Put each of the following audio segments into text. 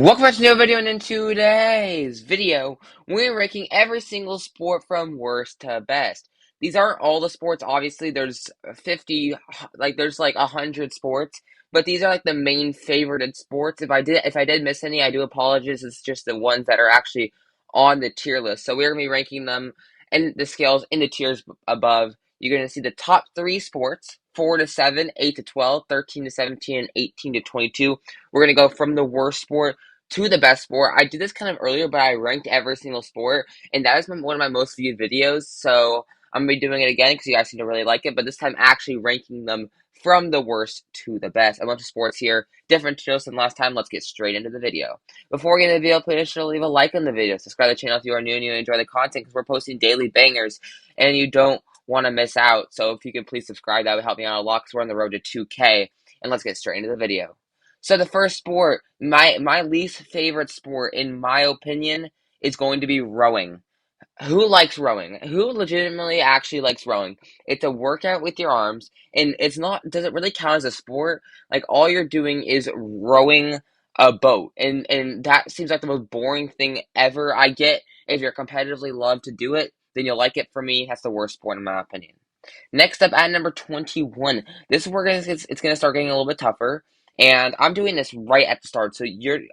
Welcome back to a new video, and in today's video, we're ranking every single sport from worst to best. These aren't all the sports, obviously, there's 50, there's like 100 sports, but these are like the main favorited sports. If I did miss any, I do apologize. It's just the ones that are actually on the tier list. So we're gonna be ranking them and the scales in the tiers above. You're gonna see the top three sports, 4 to 7, 8 to 12, 13 to 17, and 18 to 22. We're going to go from the worst sport to the best sport. I did this kind of earlier, but I ranked every single sport, and that is one of my most viewed videos. So I'm gonna be doing it again because you guys seem to really like it. But this time, actually ranking them from the worst to the best. A bunch of sports here, different tiers than last time. Let's get straight into the video. Before we get into the video, please make sure to leave a like on the video. Subscribe to the channel if you are new and you enjoy the content because we're posting daily bangers, and you don't want to miss out. So if you could please subscribe, that would help me out a lot because we're on the road to 2K. And let's get straight into the video. So the first sport, my least favorite sport, in my opinion, is going to be rowing. Who likes rowing? Who legitimately actually likes rowing? It's a workout with your arms, and it's not, does it really count as a sport? Like, all you're doing is rowing a boat, and that seems like the most boring thing ever. I get if you're competitively love to do it, then you'll like it. For me, that's the worst sport in my opinion. Next up at number 21. This is where it's gonna start getting a little bit tougher. And I'm doing this right at the start. So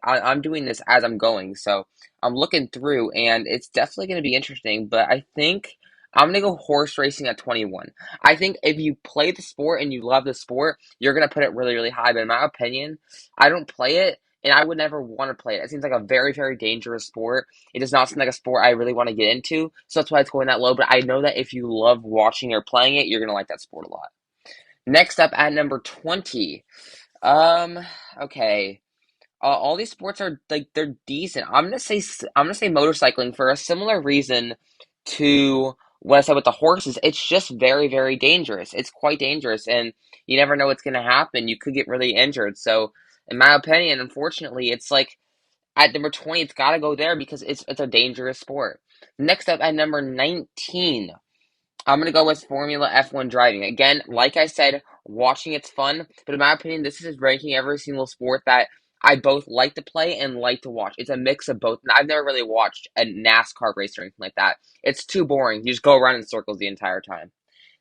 I'm doing this as I'm going. So I'm looking through and it's definitely gonna be interesting, but I think I'm gonna go horse racing at 21. I think if you play the sport and you love the sport, you're gonna put it really, really high. But in my opinion, I don't play it and I would never want to play it. It seems like a very, very dangerous sport. It does not seem like a sport I really want to get into, so that's why it's going that low. But I know that if you love watching or playing it, you're gonna like that sport a lot. Next up at number 20. Um, okay. All these sports are like they're decent. I'm gonna say motorcycling for a similar reason to what I said with the horses. It's just very, very dangerous. It's quite dangerous, and you never know what's gonna happen. You could get really injured. So, in my opinion, unfortunately, it's like at number 20, it's got to go there because it's a dangerous sport. Next up at number 19, I'm going to go with Formula F1 driving. Again, like I said, watching it's fun, but in my opinion, this is ranking every single sport that I both like to play and like to watch. It's a mix of both. I've never really watched a NASCAR race or anything like that. It's too boring. You just go around in circles the entire time.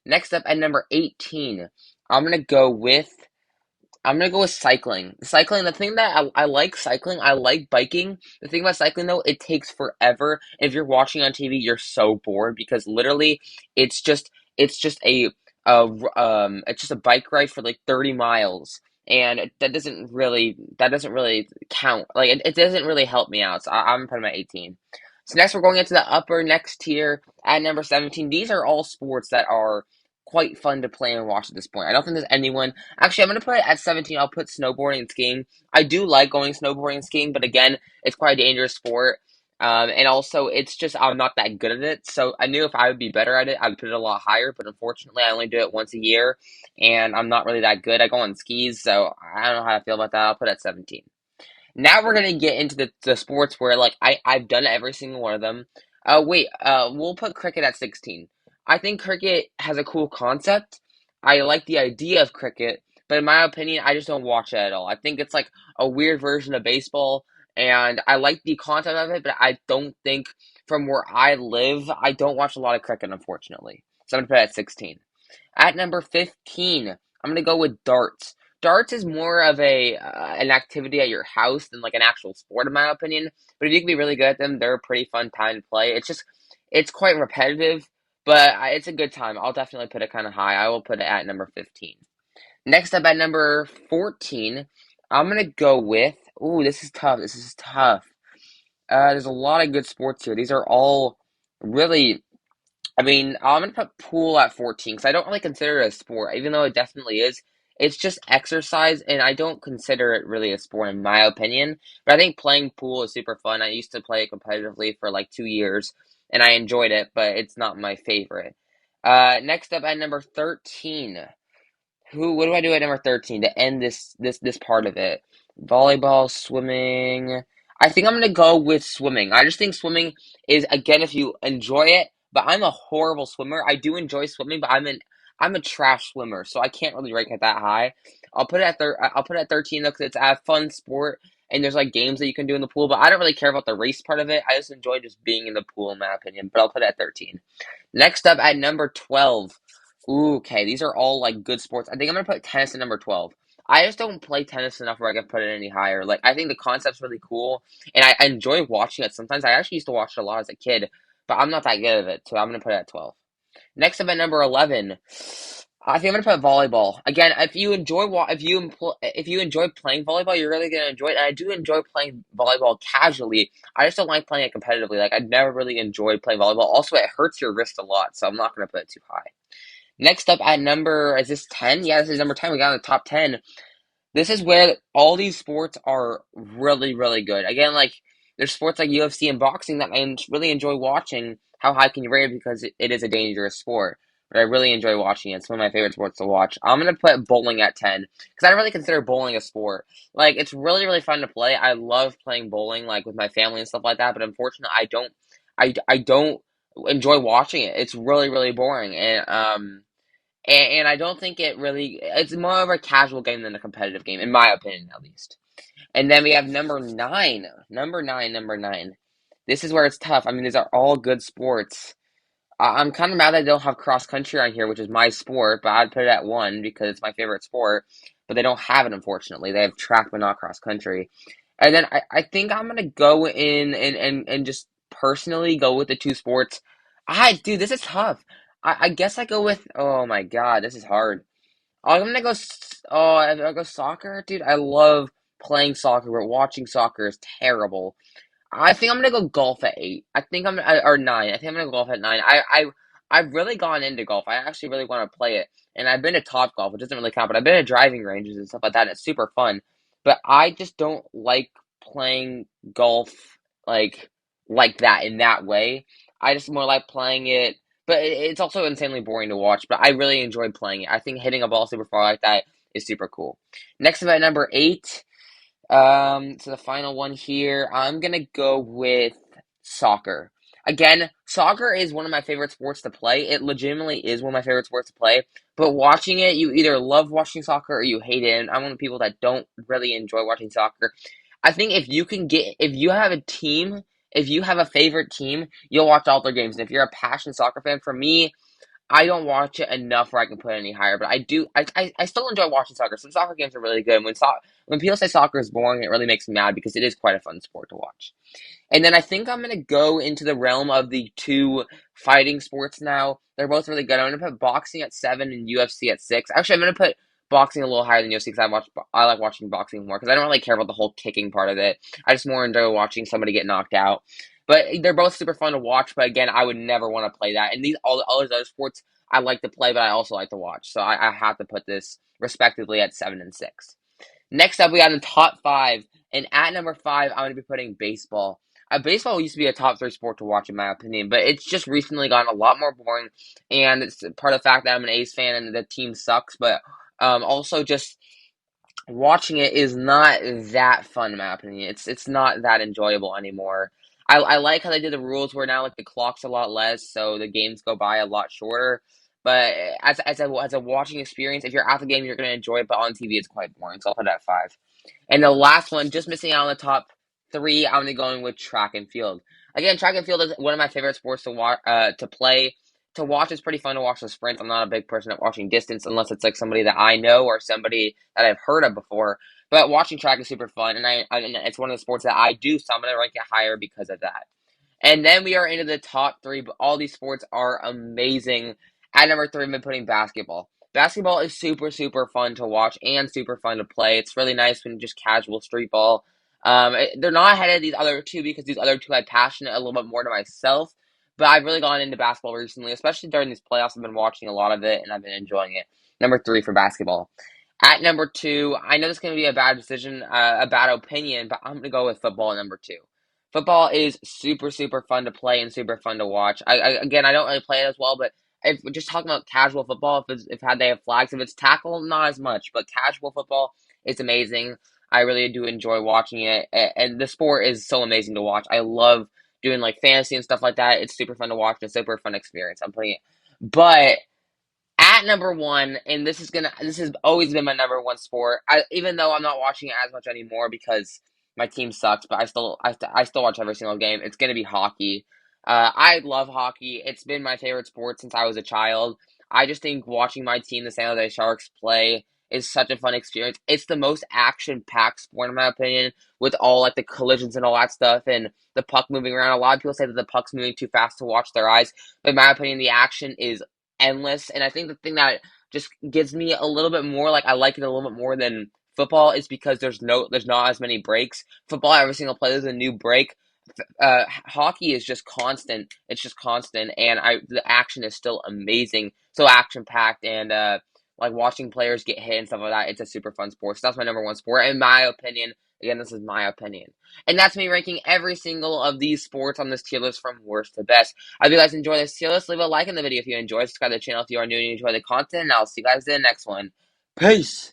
Next up at number 18, I'm going to go with I'm gonna go with cycling. Cycling, the thing that I like cycling, I like biking. The thing about cycling though, it takes forever. If you're watching on TV, you're so bored because literally, it's just it's just it's just a bike ride for like 30 miles, and that doesn't really count. Like it doesn't really help me out. So I'm putting my 18. So next we're going into the upper next tier at number 17. These are all sports that are quite fun to play and watch at this point. I don't think there's anyone. Actually, I'm gonna put it at 17. I'll put snowboarding and skiing. I do like going snowboarding and skiing, but again, it's quite a dangerous sport. And also, it's just I'm not that good at it. So I knew if I would be better at it, I would put it a lot higher. But unfortunately, I only do it once a year, and I'm not really that good. I go on skis, so I don't know how I feel about that. I'll put it at 17. Now we're gonna get into the sports where like I've done every single one of them. We'll put cricket at 16. I think cricket has a cool concept. I like the idea of cricket, but in my opinion, I just don't watch it at all. I think it's like a weird version of baseball, and I like the concept of it, but I don't think from where I live, I don't watch a lot of cricket, unfortunately. So I'm gonna put it at 16. At number 15, I'm gonna go with darts. Darts is more of a an activity at your house than like an actual sport, in my opinion. But if you can be really good at them, they're a pretty fun time to play. It's quite repetitive, but it's a good time. I'll definitely put it kind of high. I will put it at number 15. Next up at number 14, I'm gonna go with. Ooh, this is tough. This is tough. There's a lot of good sports here. These are all really I'm gonna put pool at 14 because I don't really consider it a sport, even though it definitely is. It's just exercise, and I don't consider it really a sport in my opinion. But I think playing pool is super fun. I used to play it competitively for like 2 years, and I enjoyed it, but it's not my favorite. Next up at number 13. What do I do at number 13 to end this part of it? Volleyball, swimming. I think I'm gonna go with swimming. I just think swimming is again if you enjoy it, but I'm a horrible swimmer. I do enjoy swimming, but I'm a trash swimmer, so I can't really rank it that high. I'll put it at 13 though, because it's a fun sport, and there's like games that you can do in the pool, but I don't really care about the race part of it. I just enjoy just being in the pool, in my opinion. But I'll put it at 13. Next up at number 12. Ooh, okay, these are all like good sports. I think I'm gonna put tennis at number 12. I just don't play tennis enough where I can put it any higher. Like, I think the concept's really cool, and I enjoy watching it sometimes. I actually used to watch it a lot as a kid, but I'm not that good at it, so I'm gonna put it at 12. Next up at number 11, I think I'm gonna put volleyball. Again, if you enjoy playing volleyball, you're really gonna enjoy it. And I do enjoy playing volleyball casually. I just don't like playing it competitively. Like, I've never really enjoyed playing volleyball. Also, it hurts your wrist a lot, so I'm not gonna put it too high. Next up at number, is this 10? Yeah, this is number 10. We got in the top 10. This is where all these sports are really, really good. Again, like, there's sports like UFC and boxing that really enjoy watching. How high can you rate it? Because it is a dangerous sport. But I really enjoy watching it. It's one of my favorite sports to watch. I'm going to put bowling at 10. Because I don't really consider bowling a sport. Like, it's really, really fun to play. I love playing bowling, like, with my family and stuff like that. But unfortunately, I don't enjoy watching it. It's really, really boring. And I don't think it's more of a casual game than a competitive game, in my opinion, at least. And then we have number nine. Number nine. This is where it's tough. I mean, these are all good sports. I'm kind of mad that I don't have cross country on here, which is my sport, but I'd put it at one because it's my favorite sport. But they don't have it, unfortunately. They have track, but not cross country. And then I think I'm gonna go in and just personally go with the two sports. Dude, this is tough. I guess I go with. Oh my God, this is hard. I'm gonna go. I go soccer, dude. I love playing soccer, but watching soccer is terrible. I think I'm gonna go golf at 8. I think or 9. I think I'm gonna go golf at 9. I've really gone into golf. I actually really want to play it, and I've been to Top Golf, which doesn't really count, but I've been to driving ranges and stuff like that. And it's super fun, but I just don't like playing golf like like that in that way. I just more like playing it, but it's also insanely boring to watch. But I really enjoy playing it. I think hitting a ball super far like that is super cool. Next up at number 8. So the final one here, I'm gonna go with soccer. Again, soccer is one of my favorite sports to play. It legitimately is one of my favorite sports to play. But watching it, you either love watching soccer or you hate it. And I'm one of the people that don't really enjoy watching soccer. I think if you have a team, if you have a favorite team, you'll watch all their games. And if you're a passionate soccer fan, for me, I don't watch it enough where I can put it any higher, but I do. I still enjoy watching soccer. Some soccer games are really good. When people say soccer is boring, it really makes me mad because it is quite a fun sport to watch. And then I think I'm gonna go into the realm of the two fighting sports now. They're both really good. I'm gonna put boxing at 7 and UFC at 6. Actually, I'm gonna put boxing a little higher than UFC because I like watching boxing more because I don't really care about the whole kicking part of it. I just more enjoy watching somebody get knocked out. But they're both super fun to watch. But again, I would never want to play that. And all these other sports I like to play, but I also like to watch. So I have to put this respectively at 7 and 6. Next up, we got in the top 5. And at number 5, I'm going to be putting baseball. Baseball used to be a top 3 sport to watch, in my opinion, but it's just recently gotten a lot more boring. And it's part of the fact that I'm an A's fan and the team sucks, but also just watching it is not that fun in my opinion. It's not that enjoyable anymore. I like how they did the rules where now like the clock's a lot less, so the games go by a lot shorter. But as a watching experience, if you're at the game, you're gonna enjoy it. But on TV, it's quite boring. So I'll put it at 5. And the last one, just missing out on the top 3, I'm gonna go in with track and field. Again, track and field is one of my favorite sports to watch, to play. To watch is pretty fun to watch the sprints. I'm not a big person at watching distance unless it's like somebody that I know or somebody that I've heard of before. But watching track is super fun, and it's one of the sports that I do, so I'm gonna rank it higher because of that. And then we are into the top 3, but all these sports are amazing. At number 3, I'm putting basketball. Basketball is super, super fun to watch and super fun to play. It's really nice when just casual street ball. They're not ahead of these other two because these other two I passionate a little bit more to myself. But I've really gone into basketball recently, especially during these playoffs. I've been watching a lot of it and I've been enjoying it. Number 3 for basketball. At number 2, I know this is going to be a bad decision, a bad opinion, but I'm going to go with football at number 2. Football is super, super fun to play and super fun to watch. Again, I don't really play it as well, but if we're just talking about casual football, if they have flags, if it's tackle, not as much, but casual football, it's amazing. I really do enjoy watching it, and the sport is so amazing to watch. I love doing like fantasy and stuff like that. It's super fun to watch. It's a super fun experience. I'm putting it, but at number 1, and this has always been my number 1 sport. Even though I'm not watching it as much anymore because my team sucks, but I still watch every single game. It's gonna be hockey. I love hockey. It's been my favorite sport since I was a child. I just think watching my team, the San Jose Sharks, play is such a fun experience. It's the most action-packed sport, in my opinion, with all like the collisions and all that stuff, and the puck moving around. A lot of people say that the puck's moving too fast to watch their eyes, but in my opinion, the action is endless. And I think the thing that just gives me a little bit more, like I like it a little bit more than football, is because there's not as many breaks. Football, every single play there's a new break. Hockey is just constant. It's just constant, and the action is still amazing. So action packed, and like watching players get hit and stuff like that. It's a super fun sport. So that's my number one sport, in my opinion. Again, this is my opinion, and that's me ranking every single of these sports on this tier list from worst to best. I hope you guys enjoy this tier list. Leave a like in the video if you enjoy. Subscribe to the channel if you are new and you enjoy the content. And I'll see you guys in the next one. Peace.